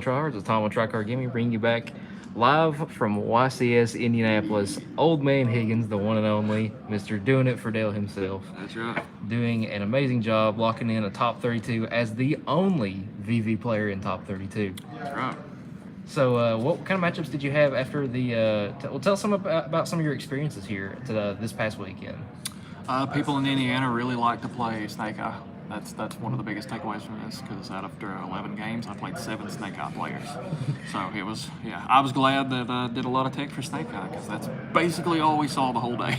Tryhards with Tom with Tricar Gaming, bringing you back live from YCS Indianapolis. Old man Higgins, the one and only, Mr. Doing It for Dale himself, That's right. doing an amazing job locking in a top 32 as the only VV player in top 32. That's right. So, what kind of matchups did you have after the? Tell us some about some of your experiences here this past weekend. People in Indiana really like to play Snake Eye. That's one of the biggest takeaways from this, because after 11 games, I played 7 Snake Eye players. So it was, I was glad that I did a lot of tech for Snake Eye, because that's basically all we saw the whole day.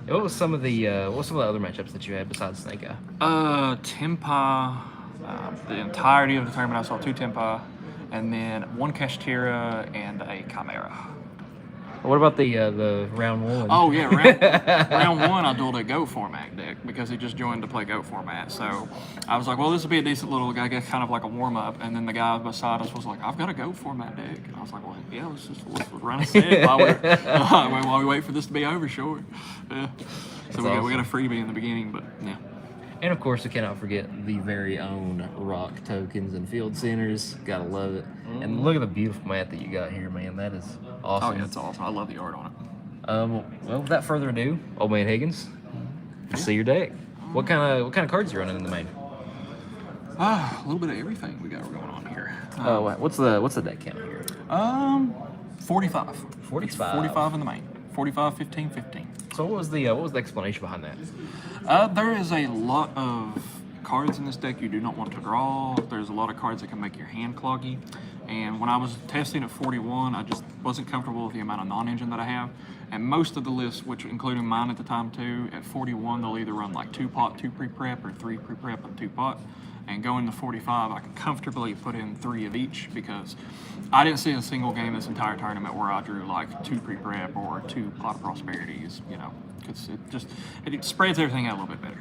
What was some of the other matchups that you had besides Snake Eye? Tempa, the entirety of the tournament, I saw 2 Tempa, and then 1 Kashtira and a Chimera. What about the round one? Oh yeah, round one I dueled a Go format deck because he just joined to play Go format. So I was like, well, this would be a decent little guy, kind of like a warm up. And then the guy beside us was like, I've got a Go format deck, and I was like, well, yeah, let's run a set while we wait for this to be over. Sure. Yeah. So we got a freebie in the beginning, but yeah. And of course, we cannot forget the very own rock tokens and field centers. Gotta love it. And look at the beautiful mat that you got here, man. That is awesome. Oh yeah, it's awesome. I love the art on it. Well, without further ado, old man Higgins, let's see your deck. What kind of cards are you running in the main? A little bit of everything we got going on here. What's the deck count here? 45. 45. 45 in the main. 45, 15, 15. So what was the explanation behind that? There is a lot of cards in this deck you do not want to draw. There's a lot of cards that can make your hand cloggy. And when I was testing at 41, I just wasn't comfortable with the amount of non-engine that I have. And most of the lists, which including mine at the time too, at 41 they'll either run like 2 pot, 2 pre-prep, or 3 pre-prep and 2 pot. And going to 45, I can comfortably put in 3 of each, because I didn't see a single game this entire tournament where I drew like 2 pre-prep or 2 pot of prosperities, because it spreads everything out a little bit better.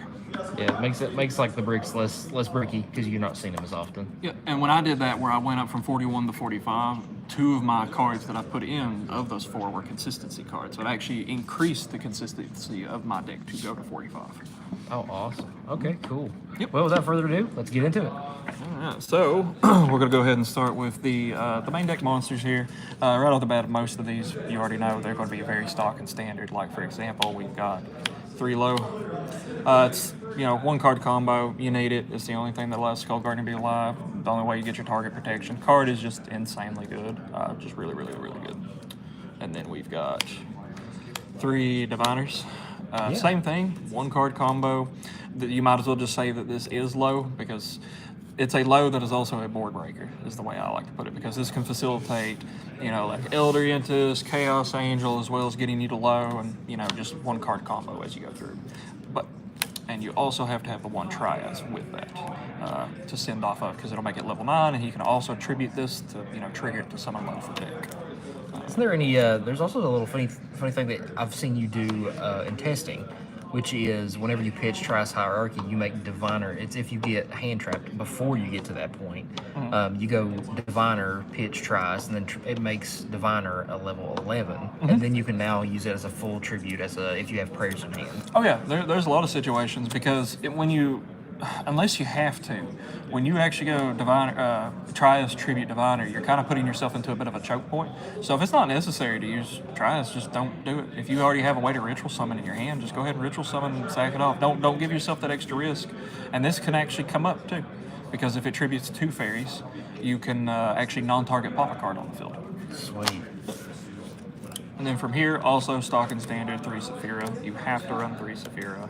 Yeah, it makes like the bricks less bricky because you're not seeing them as often. Yeah, and when I did that, where I went up from 41 to 45, 2 of my cards that I put in of those 4 were consistency cards. So it actually increased the consistency of my deck to go to 45. Oh, awesome. Okay, cool. Yep. Well, without further ado, let's get into it. All right, so we're going to go ahead and start with the main deck monsters here. Right off the bat, most of these you already know they're going to be very stock and standard. Like, for example, we've got 3 low. It's 1 card combo. You need it. It's the only thing that allows Skull Guardian to be alive. The only way you get your target protection. Card is just insanely good. Just really, really, really good. And then we've got 3 Diviners. Same thing, 1 card combo. You might as well just say that this is low, because it's a low that is also a board breaker, is the way I like to put it, because this can facilitate, like Elder Yentus, Chaos Angel, as well as getting you to low, and, just 1 card combo as you go through. And you also have to have the 1 Trias with that to send off of, because it'll make it level 9, and you can also attribute this to, trigger it to summon low for deck. Isn't there any? There's also a little funny thing that I've seen you do in testing, which is whenever you pitch Trias Hierarchy, you make Diviner. It's if you get hand trapped before you get to that point, you go Diviner, pitch Trias, and then it makes Diviner a level 11, and then you can now use it as a full tribute if you have prayers in hand. Oh yeah, there's a lot of situations, because unless you have to, when you actually go Diviner, Trias Tribute Diviner, you're kind of putting yourself into a bit of a choke point. So if it's not necessary to use Trias, just don't do it. If you already have a way to ritual summon in your hand, just go ahead and ritual summon and sack it off. Don't give yourself that extra risk. And this can actually come up too, because if it tributes 2 fairies, you can actually non-target pop a card on the field. Sweet. And then from here, also stock and standard 3 Saphira. You have to run 3 Saphira.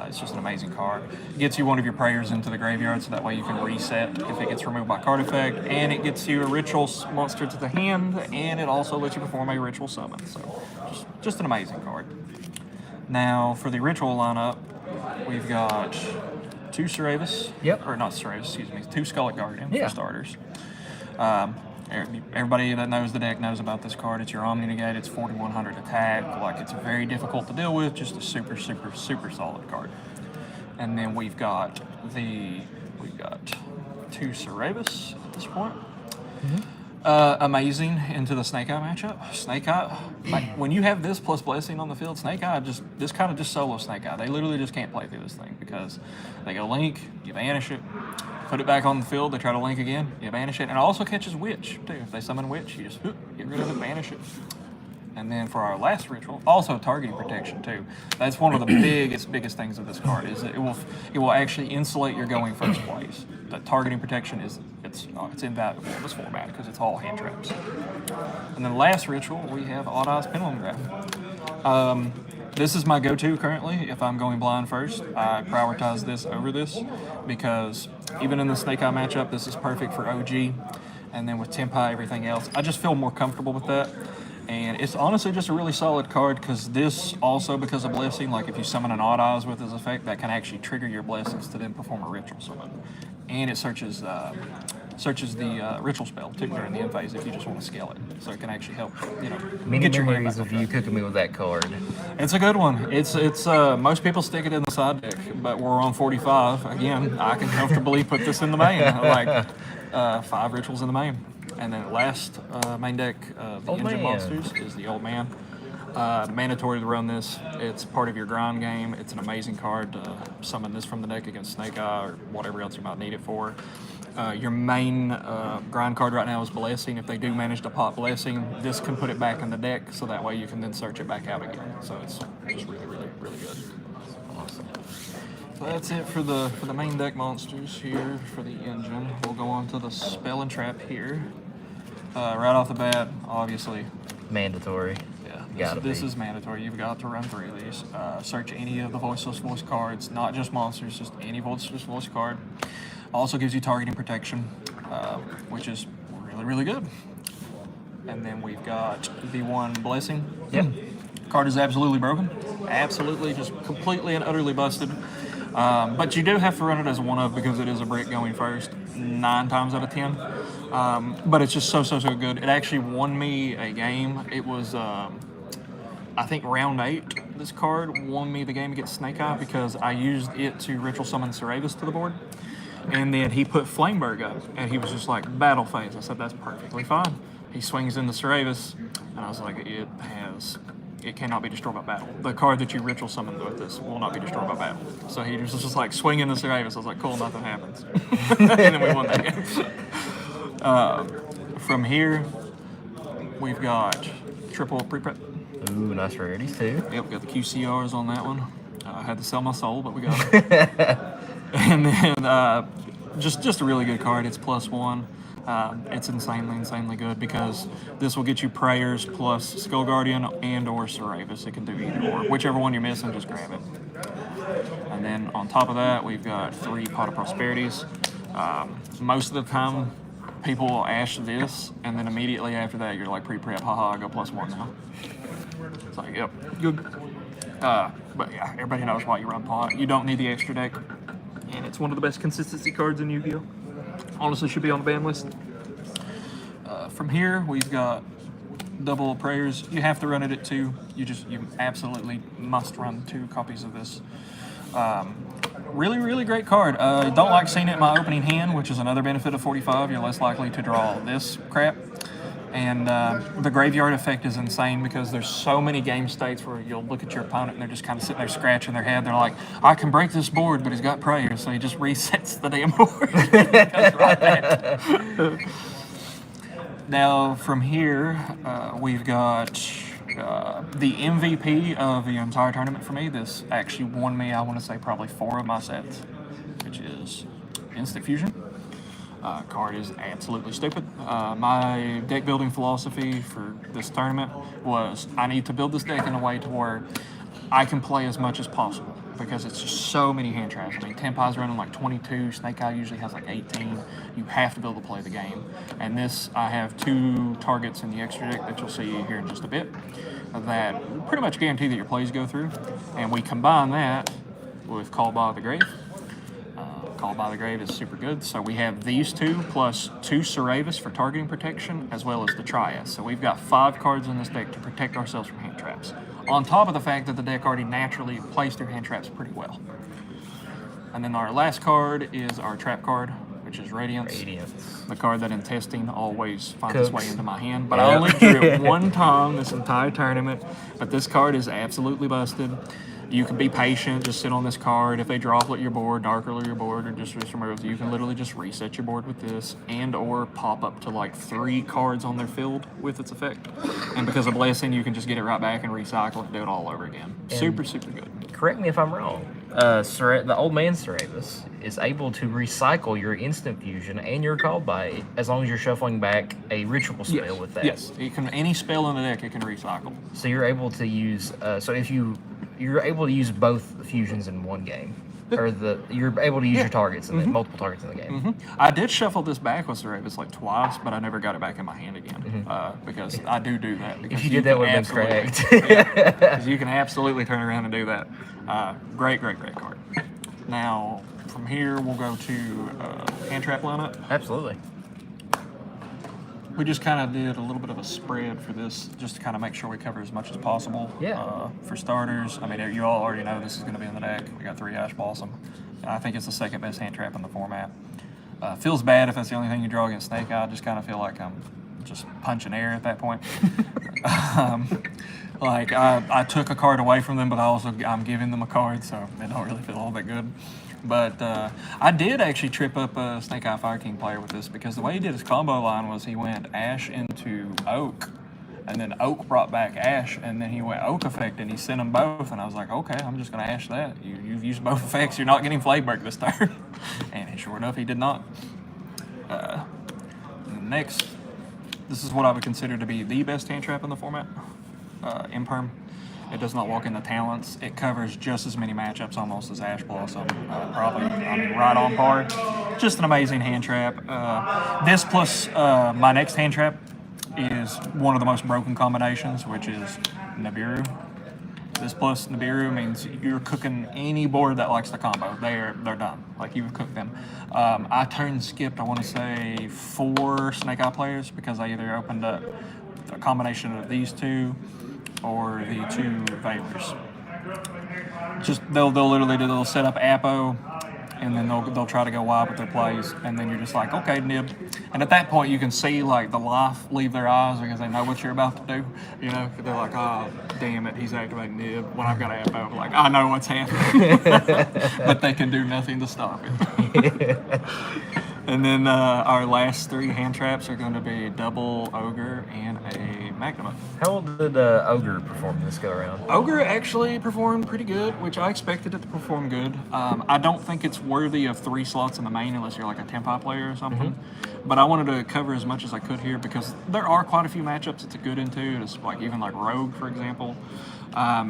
It's just an amazing card. It gets you 1 of your prayers into the graveyard, so that way you can reset if it gets removed by card effect, and it gets you a ritual monster to the hand, and it also lets you perform a ritual summon. So just an amazing card. Now for the ritual lineup, we've got 2 Ceravis. Yep. Or not Ceravis, excuse me. 2 Skullet Guardian for starters. Everybody that knows the deck knows about this card. It's your Omni Negate. It's 4100 attack. Like, it's very difficult to deal with. Just a super, super, super solid card. And then we've got 2 Ceravis at this point. Amazing into the Snake Eye matchup. Snake Eye, like when you have this plus Blessing on the field, Snake Eye just kind of solo Snake Eye. They literally just can't play through this thing because they go link, you banish it, put it back on the field, they try to link again, you banish it, and it also catches Witch too. If they summon Witch, you just get rid of it, banish it. And then for our last ritual, also targeting protection too. That's one of the biggest things of this card is that it will actually insulate your going first plays. The targeting protection it's invaluable in this format because it's all hand traps. And then last ritual we have Odd Eyes Pendulum Graph. This is my go-to currently if I'm going blind first. I prioritize this over this because even in the Snake Eye matchup, this is perfect for OG. And then with Tempai, everything else, I just feel more comfortable with that. And it's honestly just a really solid card because this also, because of Blessing, like if you summon an Odd Eyes with this effect, that can actually trigger your Blessings to then perform a ritual summon. And it searches the ritual spell too during the end phase if you just want to scale it. So it can actually help, Many get your memories game of back you cooking me with that card. It's a good one. It's most people stick it in the side deck, but we're on 45. Again, I can comfortably put this in the main. Like 5 rituals in the main. And then last main deck of the Old engine Man. monsters is the Old Man. Mandatory to run this. It's part of your grind game. It's an amazing card to summon this from the deck against Snake Eye or whatever else you might need it for. Your main grind card right now is Blessing. If they do manage to pop Blessing, this can put it back in the deck, so that way you can then search it back out again. So it's just really, really, really good. Awesome. So that's it for the main deck monsters here for the engine. We'll go on to the spell and trap here. Right off the bat, obviously, Mandatory. this is mandatory. You've got to run 3 of these. Search any of the Voiceless voice cards, not just monsters, just any Voiceless voice card. Also gives you targeting protection, which is really, really good. And then we've got the one Blessing. Yep. Card is absolutely broken. Absolutely, just completely and utterly busted. But you do have to run it as a 1-of because it is a brick going first 9 times out of 10. But it's just so good. It actually won me a game. It was, I think, round 8. This card won me the game against Snake Eye because I used it to ritual summon Ceravis to the board. And then he put Flameberg up, and he was just like, battle phase. I said, that's perfectly fine. He swings into Ceravis, and I was like, it cannot be destroyed by battle. The card that you ritual summoned with this will not be destroyed by battle. So he was just like swinging the Ceravis. I was like, cool, nothing happens. And then we won that game. From here, we've got triple pre-prep. Ooh, nice rarities too. Yep, got the QCRs on that one. I had to sell my soul, but we got it. And then just a really good card. It's +1. It's insanely good because this will get you Prayers plus Skull Guardian and or Ceravis. It can do either or. Whichever one you're missing, just grab it. And then on top of that, we've got 3 Pot of Prosperities. Most of the time, people will ash this, and then immediately after that, you're like pre-prep, haha, I go +1 now. It's like, yep, good. But yeah, everybody knows why you run Pot. You don't need the extra deck, and it's one of the best consistency cards in Yu-Gi-Oh! Honestly, should be on the ban list. From here, we've got double Prayers. You have to run it at 2. You absolutely must run 2 copies of this. Really great card. Don't like seeing it in my opening hand, which is another benefit of 45. You're less likely to draw this crap. And the graveyard effect is insane because there's so many game states where you'll look at your opponent and they're just kind of sitting there scratching their head. They're like, I can break this board, but he's got Prayers, so he just resets the damn board. Right back. Now, from here, we've got the MVP of the entire tournament for me. This actually won me, I want to say, probably 4 of my sets, which is Instant Fusion. Card is absolutely stupid. My deck building philosophy for this tournament was I need to build this deck in a way to where I can play as much as possible because it's just so many hand traps. I mean, Tempai's running like 22, Snake Eye usually has like 18. You have to be able to play the game. And this, I have 2 targets in the extra deck that you'll see here in just a bit that pretty much guarantee that your plays go through. And we combine that with Call by the Grave. Call by the Grave is super good. So we have these 2 plus 2 Ceravis for targeting protection as well as the Trias. So we've got 5 cards in this deck to protect ourselves from hand traps. On top of the fact that the deck already naturally plays through hand traps pretty well. And then our last card is our trap card, which which is Radiance. Radiance. The card that in testing always finds its way Cooks. into my hand. But Yep. I only drew it one time this entire tournament. But this card is absolutely busted. You can be patient, just sit on this card. If they droplet your board, darkler your board, or just remove, you can literally just reset your board with this and or pop up to like 3 cards on their field with its effect. And because of Blessing, you can just get it right back and recycle it and do it all over again. Super, super good. Correct me if I'm wrong. The old man Cerebus is able to recycle your instant fusion and your call by as long as you're shuffling back a ritual spell with that. Yes, it can, any spell in the deck it can recycle. So you're able to use. So if you're able to use both fusions in one game, or you're able to use your targets and multiple targets in the game. I did shuffle this back with Cerebus like twice, but I never got it back in my hand again because I do that. Because If you did that, would have been correct. Because you can absolutely turn around and do that. Great card. Now, from here, we'll go to hand trap lineup. Absolutely. We just kind of did a little bit of a spread for this, just to kind of make sure we cover as much as possible. Yeah. For starters, I mean, you all already know this is going to be in the deck. We got 3 Ash Blossom. I think it's the second best hand trap in the format. Feels bad if that's the only thing you draw against Snake Eye. I just kind of feel like I'm just punching air at that point. Like I took a card away from them, but I'm giving them a card, so they don't really feel all that good. But I did actually trip up a Snake Eye Fire King player with this because the way he did his combo line was he went Ash into Oak, and then Oak brought back Ash, and then he went Oak effect, and he sent them both, and I was like, okay, I'm just going to Ash that. You've used both effects. You're not getting Flagbreak this turn. And sure enough, he did not. Next, this is what I would consider to be the best hand trap in the format. Imperm. It does not walk in the talents. It covers just as many matchups almost as Ash Blossom. Probably, right on par. Just an amazing hand trap. This plus my next hand trap is one of the most broken combinations, which is Nibiru. This plus Nibiru means you're cooking any board that likes the combo. They're done. Like, you've cooked them. I turn skipped, I want to say, 4 Snake Eye players because I either opened up a combination of these 2 or the 2 Valors. Just they'll set up Apo, and then they'll try to go wide with their plays, and then you're just like, okay, Nib. And at that point, you can see like the life leave their eyes because they know what you're about to do. You know, they're like, oh, damn it, he's activating Nib. When I've got Apo, like, I know what's happening, but they can do nothing to stop it. And then our last 3 hand traps are going to be double Ogre and a Magnum. How well did Ogre perform this go around? Ogre actually performed pretty good, which I expected it to perform good. I don't think it's worthy of 3 slots in the main unless you're like a Tempai player or something. But I wanted to cover as much as I could here because there are quite a few matchups it's good into. It's like even like Rogue, for example.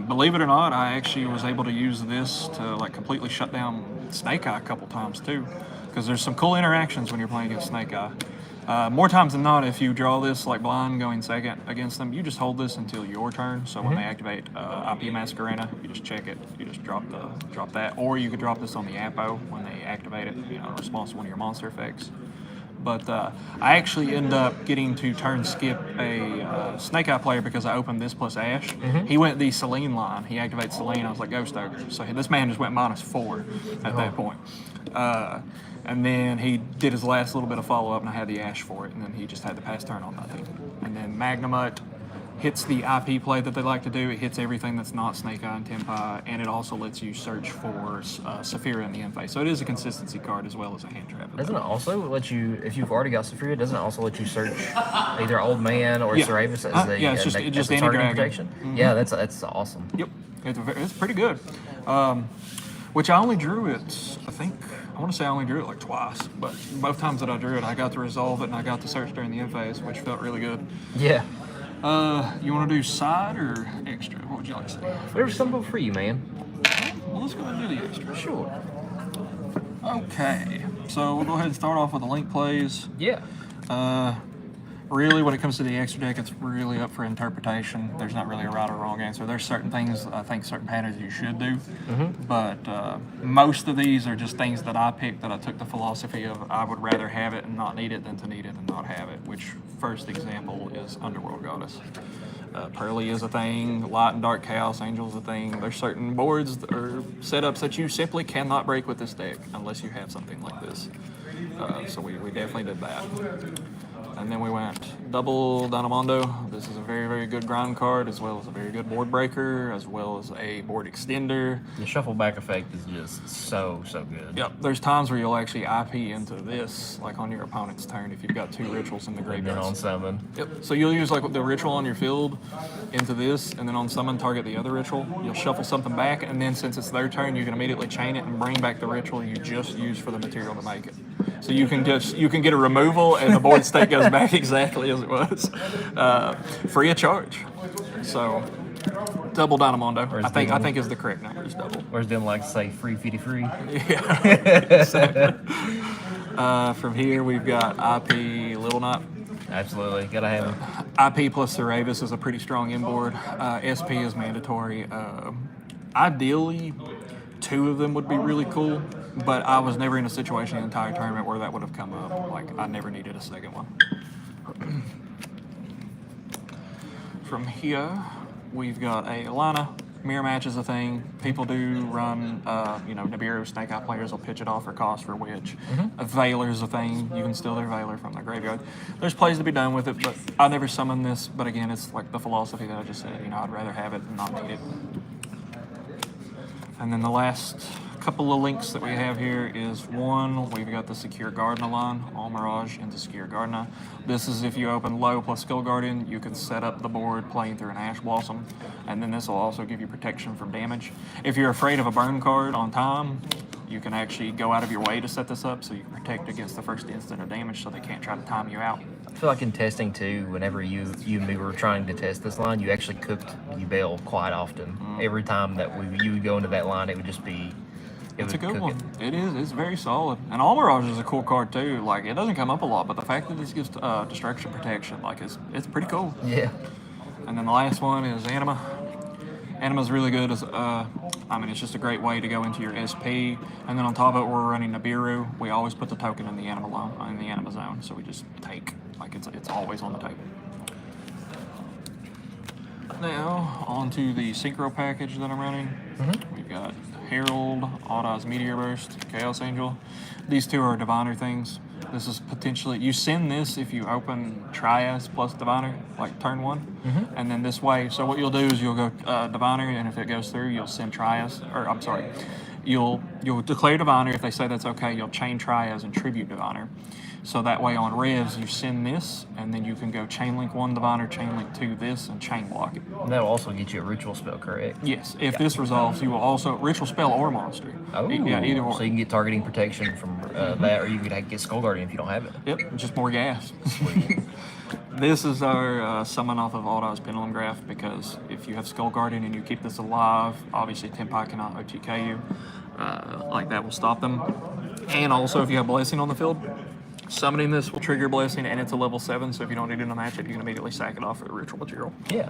Believe it or not, I actually was able to use this to like completely shut down Snake Eye a couple times too. Because there's some cool interactions when you're playing against Snake Eye. More times than not, if you draw this like blind going second against them, you just hold this until your turn. So when they activate IP Masquerena, you just check it. You just drop that, or you could drop this on the Apo when they activate it. You know, in response to one of your monster effects. But I actually end up getting to turn skip a Snake Eye player because I opened this plus Ash. He went the Selene line. He activated Selene. I was like, Ghost Ogre. So this man just went -4 at that point. And then he did his last little bit of follow-up, and I had the Ash for it, and then he just had the pass turn on nothing. And then Magnamut hits the IP play that they like to do. It hits everything that's not Snake Eye and Tempai, and it also lets you search for Saphira in the end phase. So it is a consistency card as well as a hand trap. Doesn't it also let you, if you've already got Saphira, doesn't it also let you search either Old Man or Cerebus as a, it's just as a any targeting dragon. protection? Yeah, that's awesome. Yep, it's pretty good. Which I only drew it, I want to say I only drew it like twice, but both times that I drew it, I got to resolve it and I got to search during the end phase, which felt really good. Yeah. You want to do side or extra? What would you like to say? Whatever's simple for you, man. Well, let's go ahead and do the extra. Sure. Okay, so we'll go ahead and start off with the link plays. Yeah. Really, when it comes to the extra deck, it's really up for interpretation. There's not really a right or wrong answer. There's certain things, I think, certain patterns you should do. But most of these are just things that I picked that I took the philosophy of I would rather have it and not need it than to need it and not have it, which first example is Underworld Goddess. Pearly is a thing, Light and Dark Chaos Angel is a thing. There's certain boards or setups that you simply cannot break with this deck unless you have something like this. So we definitely did that. And then we went double Dynamondo. This is a very, very good ground card, as well as a very good board breaker, as well as a board extender. The shuffle back effect is just so good. Yep, there's times where you'll actually IP into this, like on your opponent's turn, if you've got 2 rituals in the And then graveyard. on summon. Yep. So you'll use like the ritual on your field into this, and then on summon target the other ritual. You'll shuffle something back, and then since it's their turn, you can immediately chain it and bring back the ritual you just used for the material to make it. So you can get a removal, and the board state goes back exactly as it was, free of charge. So double Dynamondo, I think is the correct number. Is double. Whereas them like to say free fitty free. Yeah, exactly. From here we've got IP Little Knot. Absolutely, gotta have them. IP plus Ceravis is a pretty strong inboard. SP is mandatory. Ideally, 2 of them would be really cool, but I was never in a situation in the entire tournament where that would have come up. Like, I never needed a second one. From here, we've got a Alana. Mirror match is a thing. People do run, Nibiru Snake Eye players will pitch it off for cost for Witch. A Veiler is a thing. You can steal their Veiler from the graveyard. There's plays to be done with it, but I never summon this. But again, it's like the philosophy that I just said. I'd rather have it than not need it. And then the last couple of links that we have here is one, we've got the Secure Gardener line, All Mirage into Secure Gardener. This is if you open low plus Skull Guardian, you can set up the board playing through an Ash Blossom, and then this will also give you protection from damage. If you're afraid of a burn card on time, you can actually go out of your way to set this up so you can protect against the first instant of damage so they can't try to time you out. I feel like in testing too, whenever you and me were trying to test this line, you actually cooked Yubel quite often. Every time that you would go into that line, it would just be. It's a good one. It is. It's very solid. And All Mirage is a cool card too. Like, it doesn't come up a lot, but the fact that this gives destruction protection, like, it's pretty cool. Yeah. And then the last one is Anima. Anima's really good as it's just a great way to go into your SP. And then on top of it, we're running Nibiru. We always put the token in the Anima zone, so we just take, like, it's always on the table. Now, on to the Synchro package that I'm running. We've got Herald, Odd-Eyes Meteor Burst, Chaos Angel. These 2 are Diviner things. This is potentially, you send this if you open Trias plus Diviner, like turn 1. And then this way, so what you'll do is you'll go Diviner, and if it goes through, you'll send Trias, you'll declare Diviner. If they say that's okay, you'll chain Trias and tribute Diviner. So that way on revs, you send this, and then you can go chain link 1 Diviner, chain link 2 this, and chain block it. And that'll also get you a ritual spell, correct? Yes. If this resolves, you will also ritual spell or monster. Oh, yeah, either or. So you can get targeting protection from that, or you could get Skull Guardian if you don't have it. Yep, just more gas. Sweet. This is our summon off of Odd-Eyes Pendulum Graph, because if you have Skull Guardian and you keep this alive, obviously Tenpai cannot OTK you. Like, that will stop them. And also, if you have Blessing on the field, summoning this will trigger Blessing, and it's a level 7, so if you don't need it to match it, you can immediately sack it off for the ritual material. Yeah.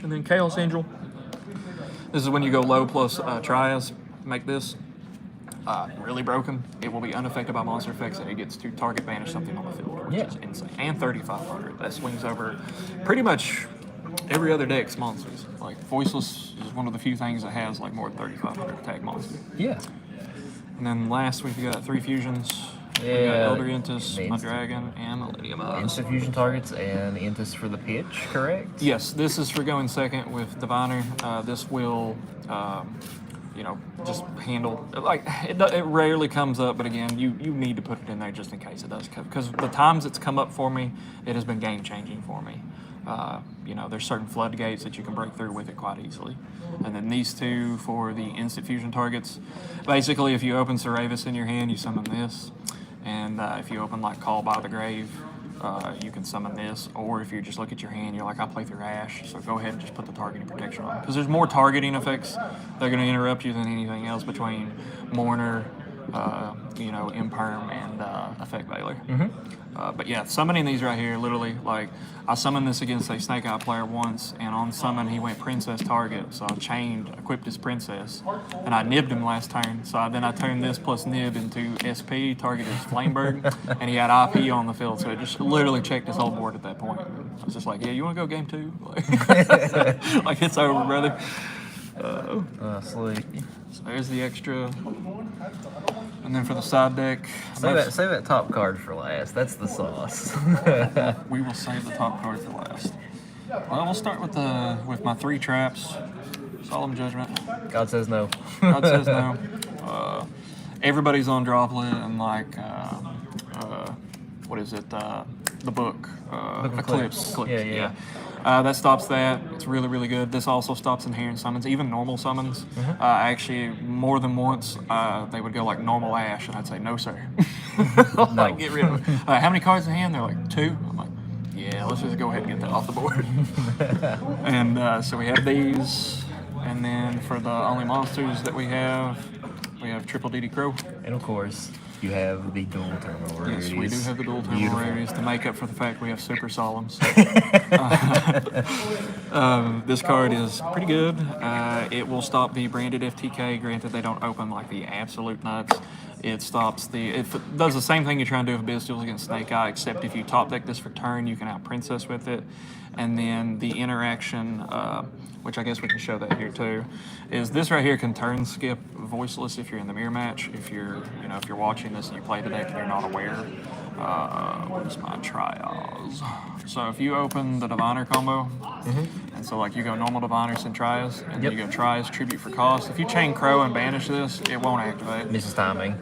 And then Chaos Angel. This is when you go low plus Trias, make this really broken. It will be unaffected by monster effects, and it gets to target banish something on the field, which is insane. And 3,500. That swings over pretty much every other deck's monsters. Like, Voiceless is one of the few things that has like more than 3,500 attack monsters. Yeah. And then last we've got 3 fusions. Yeah. We got Elder Intis, My Dragon, and Millennium Eyes. Instant fusion targets and Intis for the pitch, correct? Yes, this is for going second with Diviner. This will, just handle, like, it rarely comes up, but again, you need to put it in there just in case it does come. Because the times it's come up for me, it has been game-changing for me. There's certain floodgates that you can break through with it quite easily. And then these 2 for the instant fusion targets. Basically, if you open Ceravis in your hand, you summon this. And if you open, like, Call by the Grave, you can summon this. Or if you just look at your hand, you're like, I play through Ash, so go ahead and just put the targeting protection on. Because there's more targeting effects that are going to interrupt you than anything else between Mourner, Imperm, and Effect Veiler. But yeah, summoning these right here, literally, like, I summoned this against a Snake Eye player once, and on summon he went Princess target, so I equipped his Princess, and I nibbed him last turn, so then I turned this plus nib into SP, targeted his Flameberg, and he had IP on the field, so it just literally checked his whole board at that point. I was just like, yeah, you want to go game 2? Like, it's over, brother. Sweet. So there's the extra. And then for the side deck, Save that top card for last. That's the sauce. we will save the top card for last. Well, we'll start with my 3 traps. Solemn Judgment. God says no. God says no. Everybody's on Droplet and what is it? The book, Eclipse. Yeah. That stops that. It's really, really good. This also stops inherent summons, even normal summons. Actually, more than once, they would go like normal Ash, and I'd say, no, sir. Like, get rid of it. How many cards in hand? They're like, 2. I'm like, yeah, let's just go ahead and get that off the board. And so we have these. And then for the only monsters that we have Triple DD Crow. And of course, you have the dual terminal rarities. Yes, we do have the dual terminal rarities to make up for the fact we have super solemns. This card is pretty good. It will stop the branded FTK. Granted, they don't open like the absolute nuts. It stops it does the same thing you're trying to do with Bestials against Snake Eye, except if you top deck this for turn, you can out Princess with it. And then the interaction, which I guess we can show that here too, is this right here can turn skip Voiceless if you're in the mirror match. If you're watching this and you play the deck and you're not aware. Where's my trials? So if you open the Diviner combo, and so like you go normal Diviner, send Trias, and then you go Trias, Tribute for cost. If you chain Crow and banish this, it won't activate. Misses timing.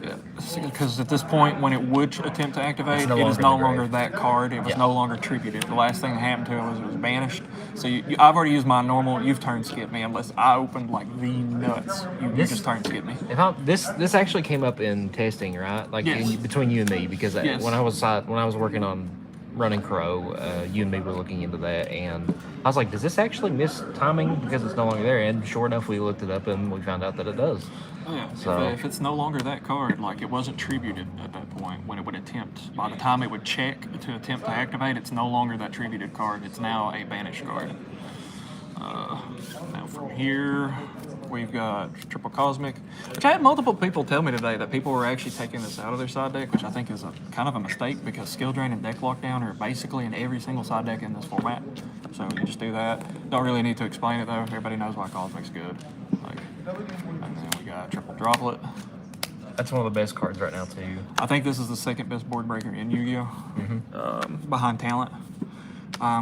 Because at this point, when it would attempt to activate, it is no longer that card. It was no longer tributed. The last thing that happened to it was banished. So I've already used my normal. You've turn skip me unless I opened like the nuts. You just turn skip me. This actually came up in testing, right? Like between you and me, because when I was working on running Crow, you and me were looking into that, and I was like, does this actually miss timing because it's no longer there? And sure enough, we looked it up and we found out that it does. Oh, yeah. So if it's no longer that card, like it wasn't tributed at that point when it would attempt. By the time it would check to attempt to activate, it's no longer that tributed card. It's now a banished card. Now from here, we've got Triple Cosmic, which I had multiple people tell me today that people were actually taking this out of their side deck, which I think is kind of a mistake because Skill Drain and Deck Lockdown are basically in every single side deck in this format. So you just do that. Don't really need to explain it though. Everybody knows why Cosmic's good. And then we got Triple Droplet. that's one of the best cards right now too. I think this is the second best board breaker in Yu-Gi-Oh! Behind Talent.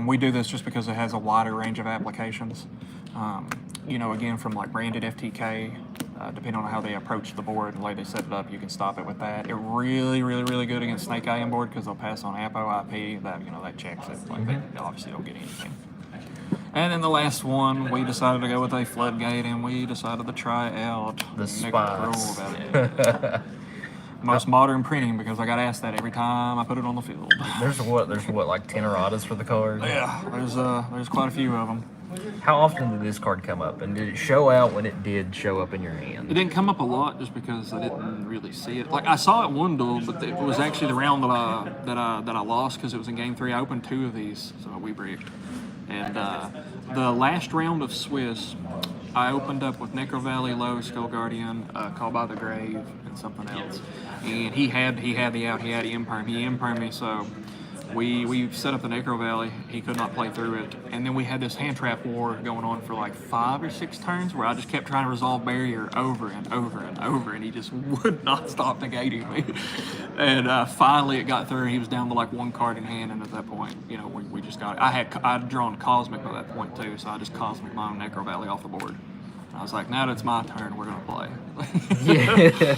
We do this just because it has a wider range of applications. Again, from like branded FTK, depending on how they approach the board and the way they set it up, you can stop it with that. It really, really, really good against Snake Eye board because they'll pass on Apo IP. That checks it. Like they obviously don't get anything. And then the last one, we decided to go with a Floodgate, and we decided to try out the Spice. Most modern printing, because I got asked that every time I put it on the field. There's what, like 10 erratas for the card? Yeah, there's quite a few of them. How often did this card come up, and did it show out when it did show up in your hand? It didn't come up a lot just because I didn't really see it. Like I saw it one duel, but it was actually the round that I lost because it was in game 3. I opened 2 of these, so we bricked. And the last round of Swiss, I opened up with Necro Valley, Low, Skull Guardian, Call by the Grave, and something else. And he had the out. He had Imperm. He Impermed me, so we set up the Necro Valley. He could not play through it. And then we had this hand trap war going on for like 5 or 6 turns where I just kept trying to resolve barrier over and over and over, and he just would not stop negating me. And finally it got through. He was down to like 1 card in hand, and at that point, we just got it. I'd drawn Cosmic by that point too, so I just Cosmic my own Necro Valley off the board. And I was like, now that it's my turn, we're gonna play. Yeah.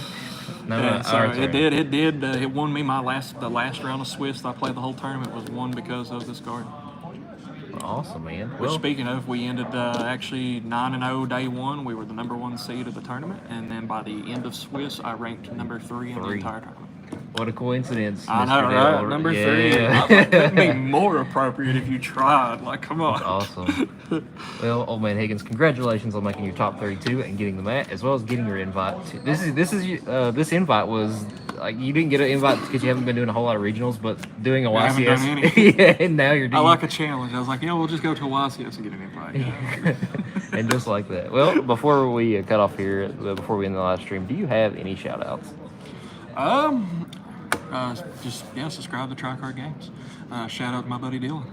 It won me the last round of Swiss. I played the whole tournament was won because of this card. Awesome, man. Which, speaking of, we ended actually 9-0 day 1. We were the number 1 seed of the tournament, and then by the end of Swiss, I ranked number 3 in the entire tournament. What a coincidence. I know, Mr. right? Dale. Number 3. That couldn't be more appropriate if you tried. Like, come on. Awesome. Well, old man Higgins, congratulations on making your top 32 and getting the mat, as well as getting your invite. This invite was like you didn't get an invite because you haven't been doing a whole lot of regionals, but doing a YCS. I haven't done any. Yeah, and now you're doing. I like a challenge. I was like, we'll just go to a YCS and get an invite. Yeah. And just like that. Well, before we cut off here, before we end the live stream, do you have any shout outs? Subscribe to Tricard Games. Shout out to my buddy Dylan.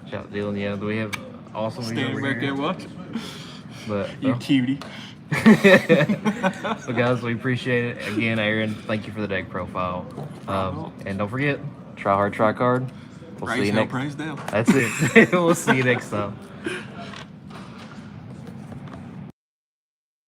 Shout out to Dylan, yeah. Do we have awesome Standing back there watching. But you cutie. So, guys, we appreciate it. Again, Aaron, thank you for the deck profile. And don't forget, try hard, try hard. We'll see Praise you hell, next. praise Dale. That's it. We'll see you next time.